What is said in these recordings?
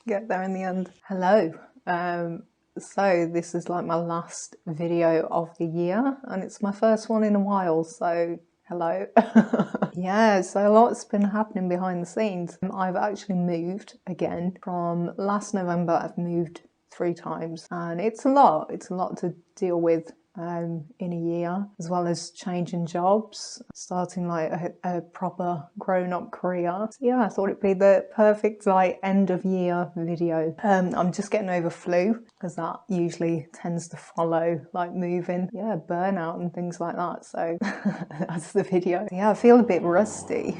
Get there in the end. Hello. So this is like my last video of the year, and it's my first one in a while, so hello. Yeah, so a lot's been happening behind the scenes. I've actually moved again. From last November, I've moved 3 times, and it's a lot to deal with in a year, as well as changing jobs, starting like a proper grown-up career. So yeah, I thought it'd be the perfect like end of year video. I'm just getting over flu, because that usually tends to follow like moving, yeah, burnout and things like that. So that's the video. Yeah, I feel a bit rusty.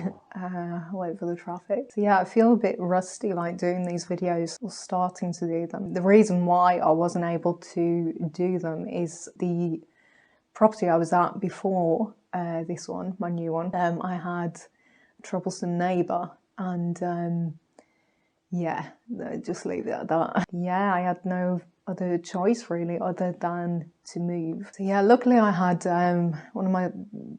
Wait for the traffic. So yeah, I feel a bit rusty like doing these videos, or starting to do them. The reason why I wasn't able to do them is the property I was at before this one, my new one. I had a troublesome neighbour, and yeah, just leave it at that. Yeah, I had no other choice really other than to move. So yeah, luckily I had one of my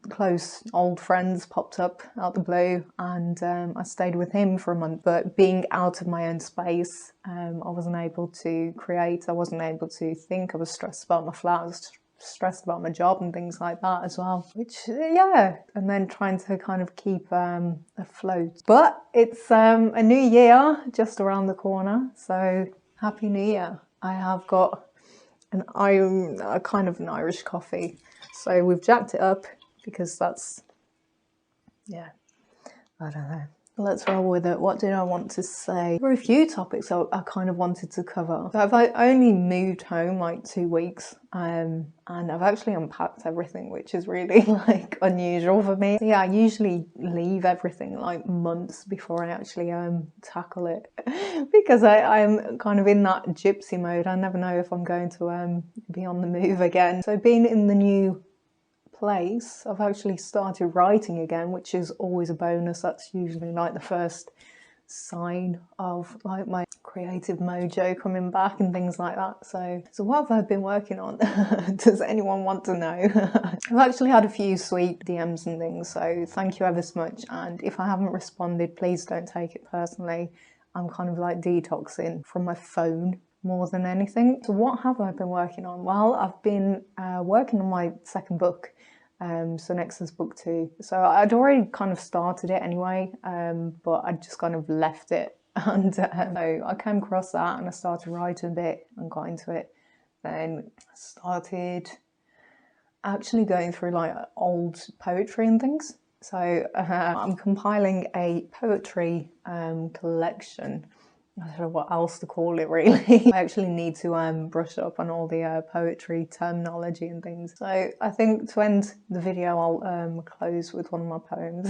close old friends popped up out the blue, and I stayed with him for a month. But being out of my own space, I wasn't able to create, I wasn't able to think. I was stressed about my flat, I was stressed about my job and things like that as well, which yeah, and then trying to kind of keep afloat. But it's a new year just around the corner, so happy new year. I have got a kind of an Irish coffee, so we've jacked it up because that's, yeah, I don't know. Let's roll with it. What did I want to say? There were a few topics I kind of wanted to cover. So I've only moved home like 2 weeks, and I've actually unpacked everything, which is really like unusual for me. So yeah, I usually leave everything like months before I actually tackle it because I'm kind of in that gypsy mode. I never know if I'm going to be on the move again. So being in the new place, I've actually started writing again, which is always a bonus. That's usually like the first sign of like my creative mojo coming back and things like that. So what have I been working on? Does anyone want to know? I've actually had a few sweet DMs and things, so thank you ever so much. And if I haven't responded, please don't take it personally. I'm kind of like detoxing from my phone more than anything. So what have I been working on? Well, I've been working on my second book. So next is book 2. So I'd already kind of started it anyway, but I just kind of left it. And so I came across that and I started writing a bit and got into it. Then I started actually going through like old poetry and things. So I'm compiling a poetry collection. I don't know what else to call it really. I actually need to brush up on all the poetry terminology and things. So I think to end the video I'll close with one of my poems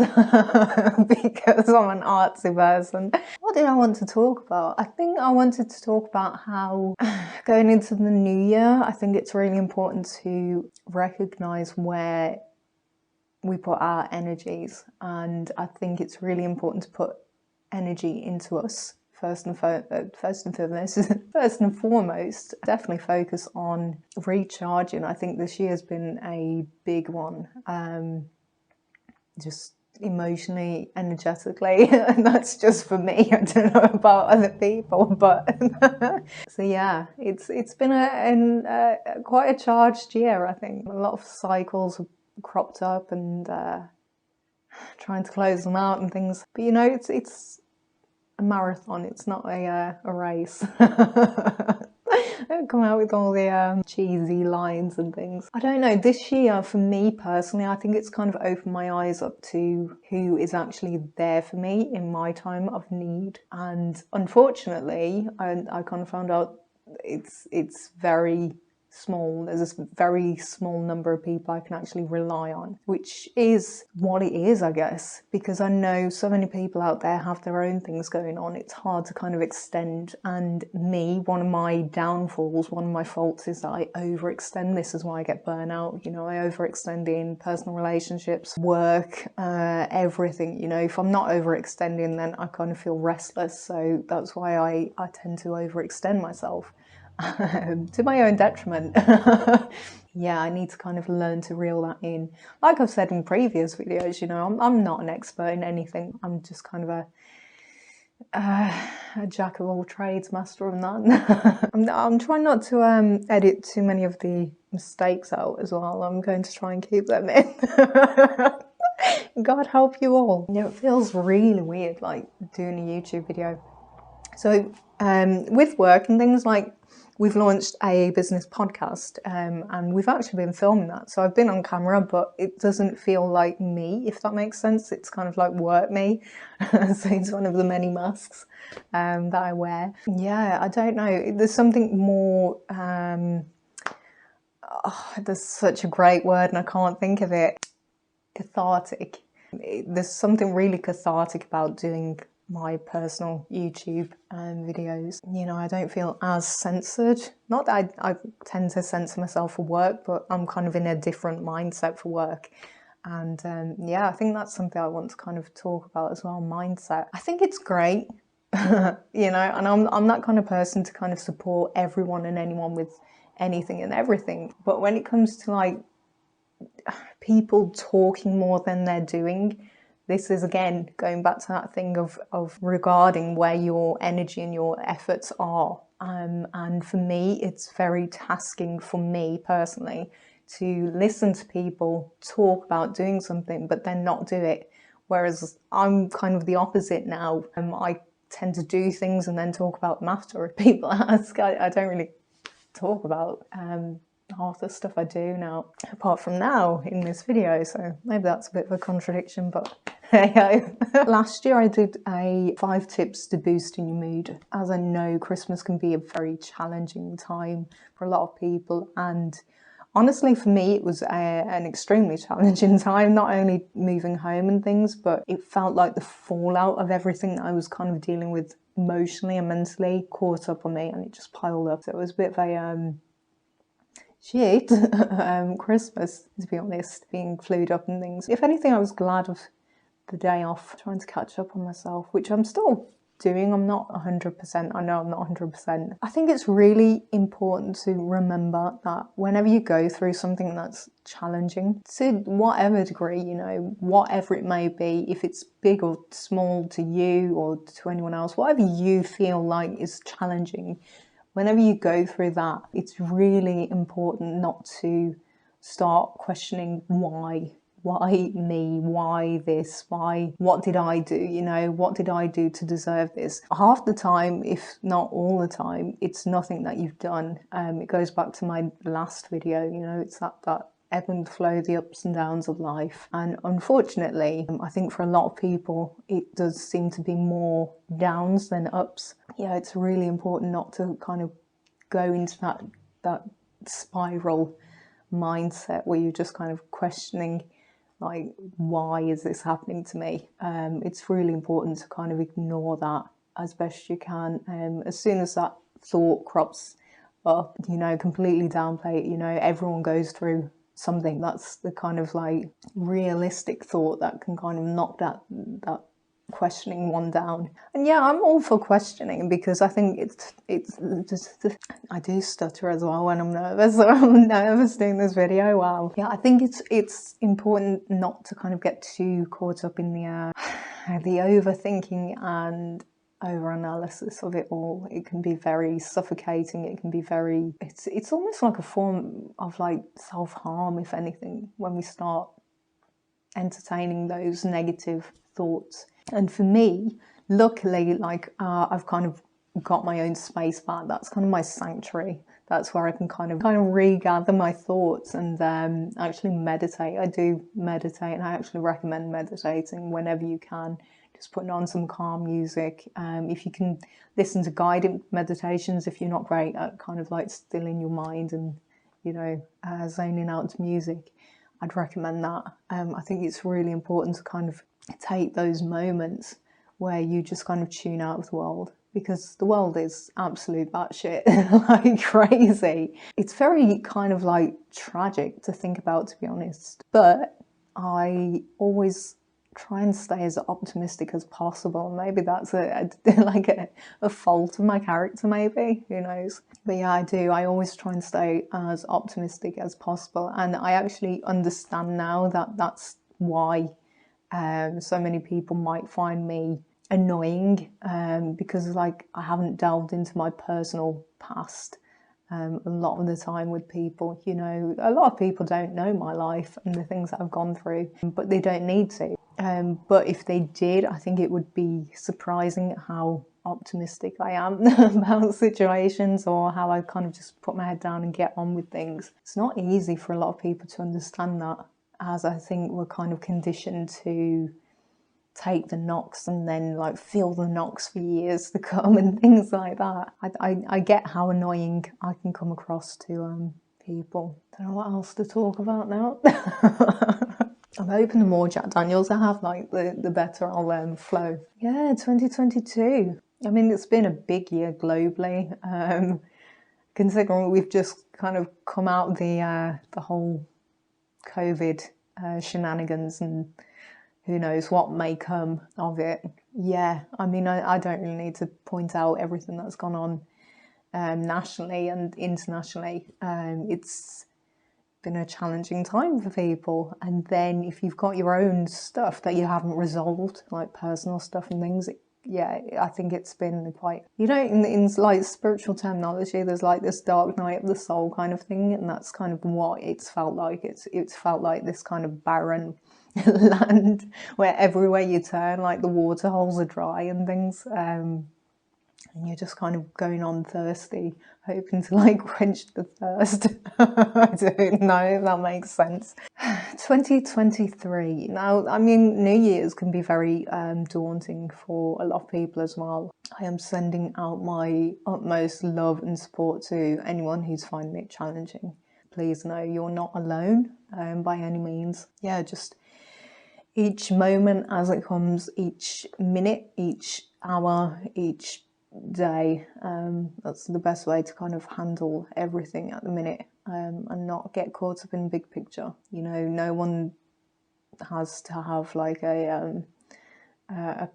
because I'm an artsy person. What did I want to talk about? I think I wanted to talk about how going into the new year, I think it's really important to recognise where we put our energies, and I think it's really important to put energy into us. First and foremost, definitely focus on recharging. I think this year has been a big one, just emotionally, energetically, and that's just for me. I don't know about other people, but so yeah, it's been quite a charged year. I think a lot of cycles have cropped up, and trying to close them out and things. But you know, it's a marathon, it's not a race. Don't come out with all the cheesy lines and things. I don't know, this year for me personally, I think it's kind of opened my eyes up to who is actually there for me in my time of need. And unfortunately, I kind of found out it's very small. There's a very small number of people I can actually rely on, which is what it is, I guess, because I know so many people out there have their own things going on. It's hard to kind of extend, and me, one of my downfalls, one of my faults is that I overextend. This is why I get burnout. You know, I overextend in personal relationships, work, everything. You know, if I'm not overextending, then I kind of feel restless. So that's why I tend to overextend myself. To my own detriment. Yeah, I need to kind of learn to reel that in. Like I've said in previous videos, you know, I'm not an expert in anything. I'm just kind of A jack of all trades, master of none. I'm trying not to edit too many of the mistakes out as well. I'm going to try and keep them in. God help you all. You know, it feels really weird, like doing a YouTube video. So with work and things, like we've launched a business podcast and we've actually been filming that. So I've been on camera, but it doesn't feel like me, if that makes sense. It's kind of like work me. So it's one of the many masks that I wear. Yeah, I don't know. There's something more, there's such a great word and I can't think of it. Cathartic. There's something really cathartic about doing my personal YouTube videos. You know, I don't feel as censored. Not that I tend to censor myself for work, but I'm kind of in a different mindset for work. And yeah, I think that's something I want to kind of talk about as well, mindset. I think it's great, you know, and I'm that kind of person to kind of support everyone and anyone with anything and everything. But when it comes to like people talking more than they're doing, this is again going back to that thing of regarding where your energy and your efforts are. And for me, it's very tasking for me personally to listen to people talk about doing something but then not do it. Whereas I'm kind of the opposite now. I tend to do things and then talk about them after if people ask. I don't really talk about half the stuff I do now, apart from now in this video, so maybe that's a bit of a contradiction, but hey ho. Last year I did a 5 tips to boosting your mood. As I know, Christmas can be a very challenging time for a lot of people, and honestly for me it was an extremely challenging time, not only moving home and things, but it felt like the fallout of everything that I was kind of dealing with emotionally and mentally caught up on me, and it just piled up. So it was a bit of a shit Christmas, to be honest, being flued up and things. If anything, I was glad of the day off, trying to catch up on myself, which I'm still doing. I'm not 100%. I know I'm not 100%. I think it's really important to remember that whenever you go through something that's challenging, to whatever degree, you know, whatever it may be, if it's big or small to you or to anyone else, whatever you feel like is challenging, whenever you go through that, it's really important not to start questioning why me, why this, why, what did I do, you know, what did I do to deserve this? Half the time, if not all the time, it's nothing that you've done. It goes back to my last video, you know, it's that ebb and flow, the ups and downs of life. And unfortunately, I think for a lot of people, it does seem to be more downs than ups. Yeah, it's really important not to kind of go into that spiral mindset where you're just kind of questioning, like, why is this happening to me? It's really important to kind of ignore that as best you can. As soon as that thought crops up, you know, completely downplay it. You know, everyone goes through something. That's the kind of like realistic thought that can kind of knock that questioning one down. And yeah, I'm all for questioning, because I think it's just, I do stutter as well when I'm nervous. So I'm nervous doing this video. Wow. Yeah, I think it's important not to kind of get too caught up in the overthinking and over-analysis of it all. It can be very suffocating. It can be very, it's almost like a form of like self-harm, if anything, when we start entertaining those negative thoughts. And for me, luckily, like I've kind of got my own space back. That's kind of my sanctuary. That's where I can kind of regather my thoughts and actually meditate. I do meditate, and I actually recommend meditating whenever you can. Just putting on some calm music. If you can listen to guided meditations, if you're not great at kind of like stilling your mind and, you know, zoning out to music, I'd recommend that. I think it's really important to kind of take those moments where you just kind of tune out of the world, because the world is absolute batshit, like crazy. It's very kind of like tragic to think about, to be honest. But I always try and stay as optimistic as possible. Maybe that's a fault of my character, maybe, who knows. But yeah, I do. I always try and stay as optimistic as possible. And I actually understand now that that's why so many people might find me annoying because like I haven't delved into my personal past a lot of the time with people. You know, a lot of people don't know my life and the things that I've gone through, but they don't need to. But if they did, I think it would be surprising how optimistic I am about situations, or how I kind of just put my head down and get on with things. It's not easy for a lot of people to understand that, as I think we're kind of conditioned to take the knocks and then like feel the knocks for years to come and things like that. I get how annoying I can come across to people. Don't know what else to talk about now. I'm hoping the more Jack Daniels I have, like the better I'll flow. Yeah, 2022. I mean, it's been a big year globally. Considering we've just kind of come out the whole COVID shenanigans, and who knows what may come of it. Yeah, I mean, I don't really need to point out everything that's gone on nationally and internationally. It's been a challenging time for people. And then if you've got your own stuff that you haven't resolved, like personal stuff and things, yeah, I think it's been quite, you know, in like spiritual terminology, there's like this dark night of the soul kind of thing, and that's kind of what it's felt like. It's felt like this kind of barren land where everywhere you turn, like the water holes are dry and things, and you're just kind of going on thirsty, hoping to like quench the thirst. I don't know if that makes sense. 2023. Now, I mean, New Year's can be very daunting for a lot of people as well. I am sending out my utmost love and support to anyone who's finding it challenging. Please know you're not alone by any means. Yeah, just each moment as it comes, each minute, each hour, each day. That's the best way to kind of handle everything at the minute, and not get caught up in the big picture. You know, no one has to have like a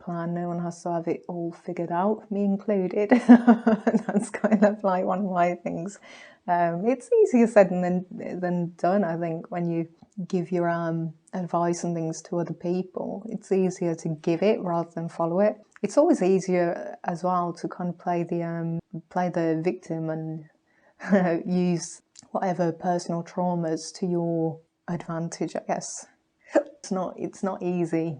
plan. No one has to have it all figured out, me included. That's kind of like one of my things. It's easier said than done, I think, when you give your advice and things to other people. It's easier to give it rather than follow it. It's always easier as well to kind of play the victim and use whatever personal traumas to your advantage, I guess. It's not easy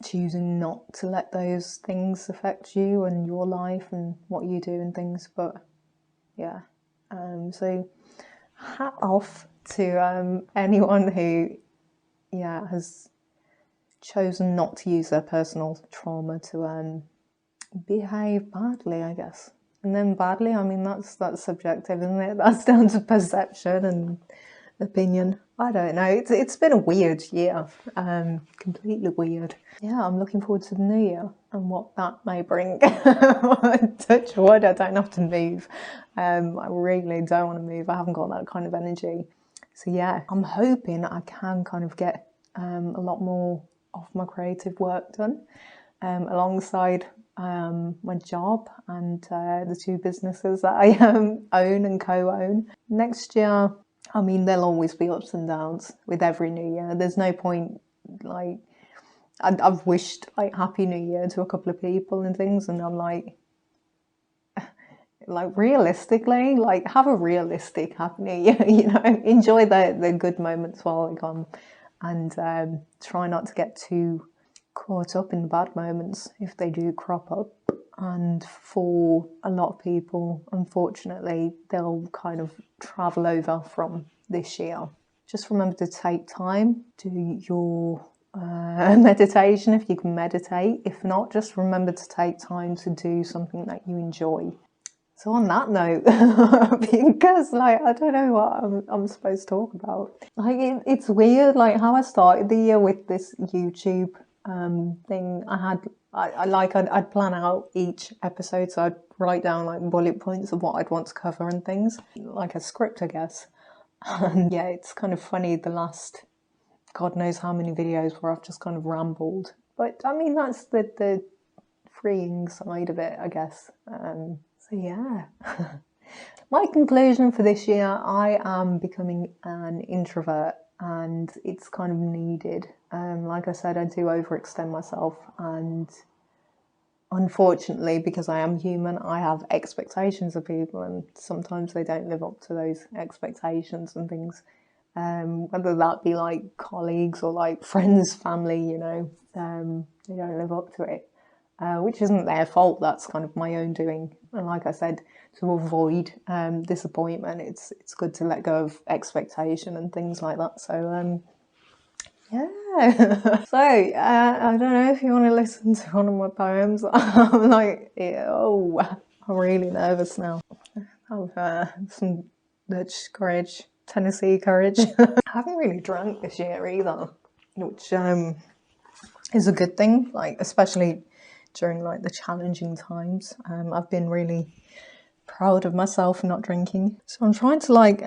choosing not to let those things affect you and your life and what you do and things, but yeah. So hat off to anyone who has chosen not to use their personal trauma to behave badly, I guess. And then badly, I mean, that's subjective, isn't it? That's down to perception and opinion. I don't know. It's been a weird year, completely weird. Yeah, I'm looking forward to the new year and what that may bring. Touch wood, I don't have to move. I really don't want to move. I haven't got that kind of energy. So yeah, I'm hoping I can kind of get a lot more of my creative work done alongside my job and the two businesses that I own and co-own. Next year, I mean, there'll always be ups and downs with every new year. There's no point, like, I've wished like Happy New Year to a couple of people and things, and I'm like realistically, like, have a realistic Happy New Year, you know, enjoy the good moments while they come, and try not to get too caught up in the bad moments if they do crop up. And for a lot of people, unfortunately, they'll kind of travel over from this year. Just remember to take time, do your meditation if you can meditate. If not, just remember to take time to do something that you enjoy. So on that note, because like I don't know what I'm supposed to talk about. Like it's weird, like how I started the year with this YouTube thing. I'd plan out each episode, so I'd write down like bullet points of what I'd want to cover and things, like a script, I guess. And yeah, it's kind of funny, the last God knows how many videos where I've just kind of rambled. But I mean, that's the freeing side of it, I guess. So yeah. My conclusion for this year, I am becoming an introvert, and it's kind of needed. Like I said, I do overextend myself, and unfortunately, because I am human, I have expectations of people, and sometimes they don't live up to those expectations and things. Whether that be like colleagues or like friends, family, you know, they don't live up to it, which isn't their fault. That's kind of my own doing. And like I said, to avoid disappointment, it's good to let go of expectation and things like that. So yeah. So I don't know if you want to listen to one of my poems. I'm like, oh, I'm really nervous now. I've some Dutch courage, Tennessee courage. I haven't really drank this year either, which is a good thing. Like especially during like the challenging times, I've been really proud of myself for not drinking. So I'm trying to like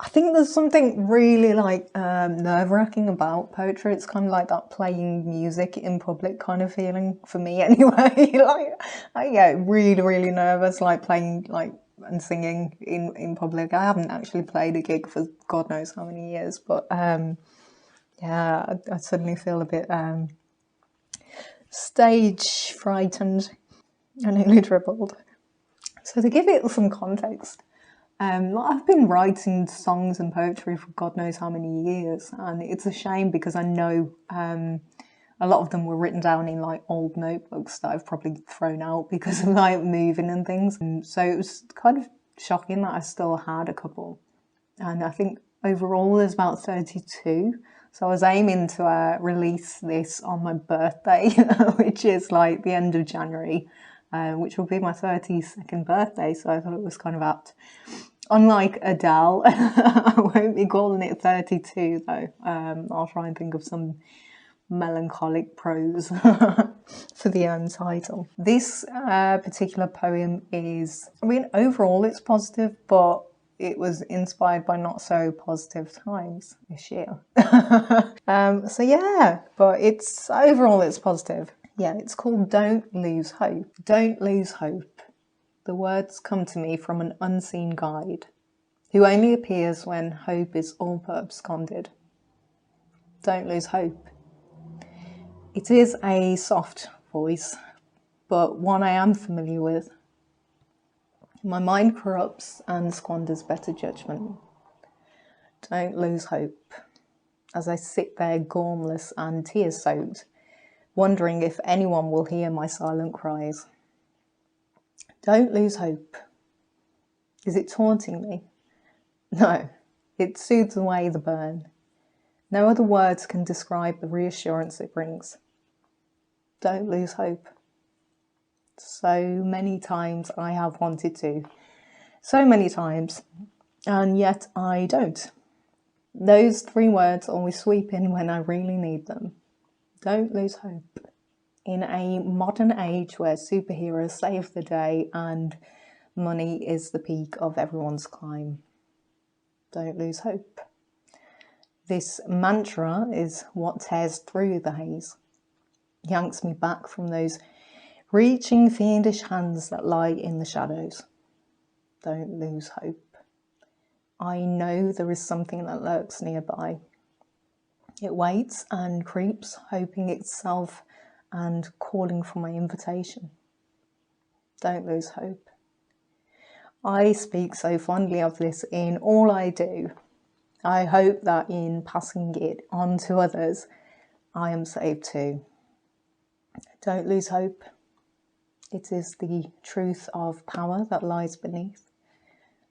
I think there's something really like nerve-wracking about poetry. It's kind of like that playing music in public kind of feeling for me anyway. Like I get really, really nervous like playing like and singing in public. I haven't actually played a gig for God knows how many years, but yeah, I suddenly feel a bit stage frightened. I nearly dribbled. So to give it some context, I've been writing songs and poetry for God knows how many years, and it's a shame because I know a lot of them were written down in like old notebooks that I've probably thrown out because of like moving and things. And so it was kind of shocking that I still had a couple. And I think overall there's about 32. So I was aiming to release this on my birthday, which is like the end of January, which will be my 32nd birthday. So I thought it was kind of apt. Unlike Adele, I won't be calling it 32 though. I'll try and think of some melancholic prose for the title. This particular poem is, I mean, overall it's positive, but it was inspired by not so positive times this year. So yeah, but it's overall it's positive. Yeah, it's called Don't Lose Hope. Don't lose hope. The words come to me from an unseen guide, who only appears when hope is all but absconded. Don't lose hope. It is a soft voice, but one I am familiar with. My mind corrupts and squanders better judgment. Don't lose hope. As I sit there gormless and tear-soaked, wondering if anyone will hear my silent cries. Don't lose hope. Is it taunting me? No, it soothes away the burn. No other words can describe the reassurance it brings. Don't lose hope. So many times I have wanted to. So many times. And yet I don't. Those three words always sweep in when I really need them. Don't lose hope. In a modern age where superheroes save the day and money is the peak of everyone's climb. Don't lose hope. This mantra is what tears through the haze, yanks me back from those reaching fiendish hands that lie in the shadows. Don't lose hope. I know there is something that lurks nearby. It waits and creeps, hoping itself and calling for my invitation. Don't lose hope. I speak so fondly of this in all I do. I hope that in passing it on to others, I am saved too. Don't lose hope. It is the truth of power that lies beneath.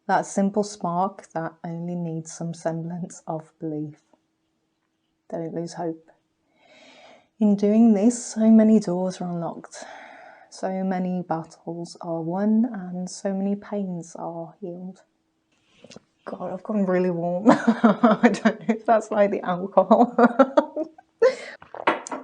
That simple spark that only needs some semblance of belief. Don't lose hope. In doing this, so many doors are unlocked, so many battles are won, and so many pains are healed. God, I've gone really warm. I don't know if that's like the alcohol.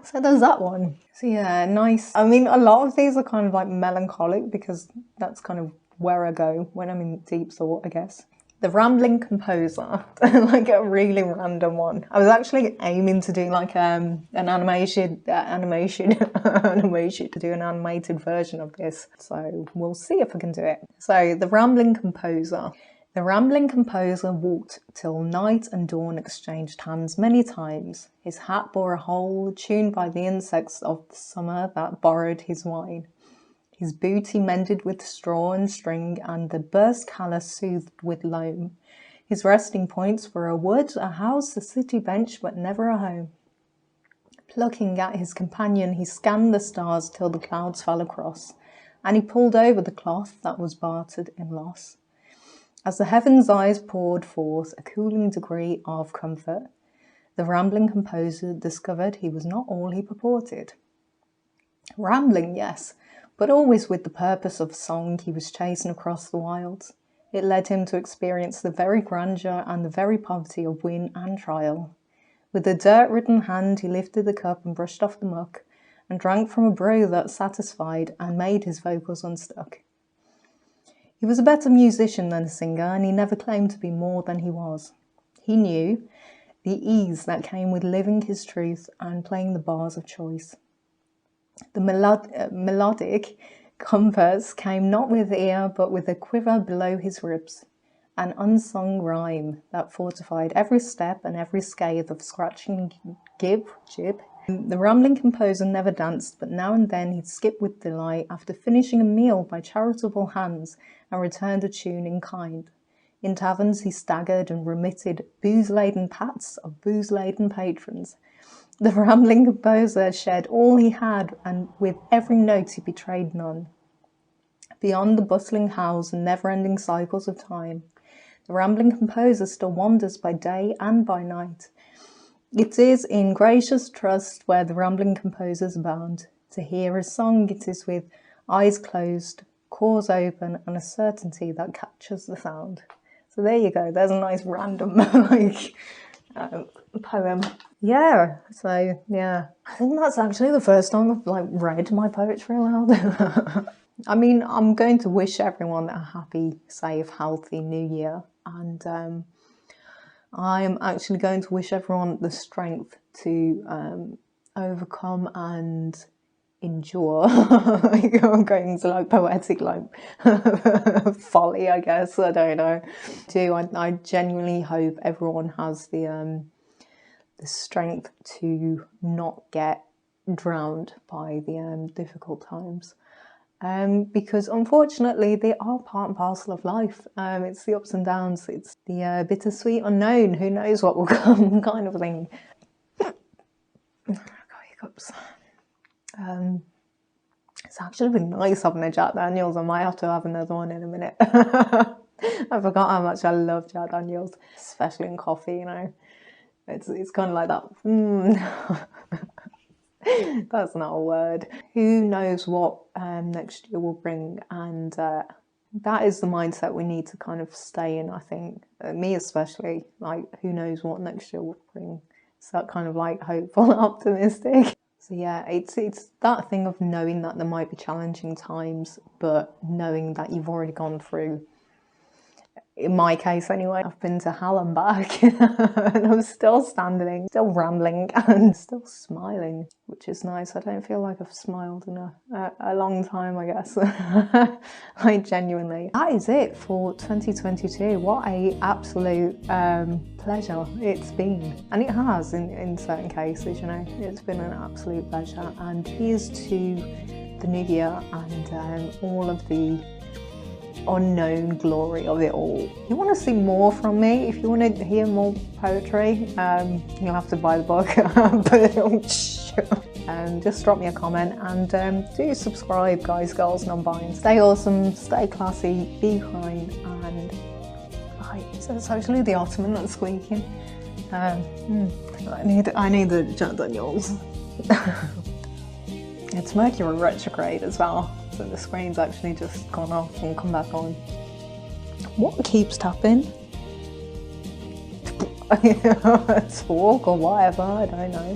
So there's that one. So yeah, nice. I mean, a lot of these are kind of like melancholic because that's kind of where I go when I'm in deep thought, I guess. The Rambling Composer, like a really random one. I was actually aiming to do like an animation to do an animated version of this. So we'll see if I can do it. So The Rambling Composer. The rambling composer walked till night and dawn exchanged hands many times. His hat bore a hole, tuned by the insects of the summer that borrowed his wine. His boot he mended with straw and string, and the burst callus soothed with loam. His resting points were a wood, a house, a city bench, but never a home. Plucking at his companion, he scanned the stars till the clouds fell across, and he pulled over the cloth that was bartered in loss. As the heavens' eyes poured forth a cooling degree of comfort, the rambling composer discovered he was not all he purported. Rambling, yes, but always with the purpose of song, he was chasing across the wilds. It led him to experience the very grandeur and the very poverty of win and trial. With a dirt-ridden hand, he lifted the cup and brushed off the muck, and drank from a brew that satisfied and made his vocals unstuck. He was a better musician than a singer, and he never claimed to be more than he was. He knew the ease that came with living his truth and playing the bars of choice. The melodic compass came not with ear, but with a quiver below his ribs, an unsung rhyme that fortified every step and every scathe of scratching jib. The rambling composer never danced, but now and then he'd skip with delight after finishing a meal by charitable hands and returned a tune in kind. In taverns he staggered and remitted booze-laden pats of booze-laden patrons. The rambling composer shared all he had, and with every note he betrayed none. Beyond the bustling house and never-ending cycles of time, the rambling composer still wanders by day and by night. It is in gracious trust where the rambling composers abound. To hear his song it is with eyes closed, cores open, and a certainty that captures the sound. So there you go, there's a nice random poem. Yeah, so yeah, I think that's actually the first time I've read my poetry aloud. I mean, I'm going to wish everyone a happy, safe, healthy new year, and I'm actually going to wish everyone the strength to overcome and endure. I'm going to poetic folly, I guess. I don't know. I genuinely hope everyone has the strength to not get drowned by the difficult times. Because unfortunately they are part and parcel of life. It's the ups and downs, it's the bittersweet unknown, who knows what will come kind of thing. I've got hiccups. It's actually been nice having a Jack Daniels. I might have to have another one in a minute. I forgot how much I love Jack Daniels, especially in coffee, you know. It's kind of like that. That's not a word. Who knows what next year will bring, and that is the mindset we need to kind of stay in, I think. Me especially, who knows what next year will bring. It's that kind of hopeful, optimistic. So yeah, it's that thing of knowing that there might be challenging times, but knowing that you've already gone through, in my case anyway, I've been to hell and back, and I'm still standing, still rambling, and still smiling, which is nice. I don't feel like I've smiled in a long time, I guess. Genuinely. That is it for 2022. What a absolute pleasure it's been. And it has in certain cases, you know. It's been an absolute pleasure. And here's to the new year and all of the unknown glory of it all. If you want to see more from me, if you want to hear more poetry, you'll have to buy the book. But just drop me a comment, and do subscribe, guys, girls, non-binary. Stay awesome, stay classy, be kind, and so it's actually the ottoman that's squeaking. I need the Jack Daniels. It's Mercury retrograde as well. So the screen's actually just gone off and come back on. What keeps tapping? Talk or whatever, I don't know.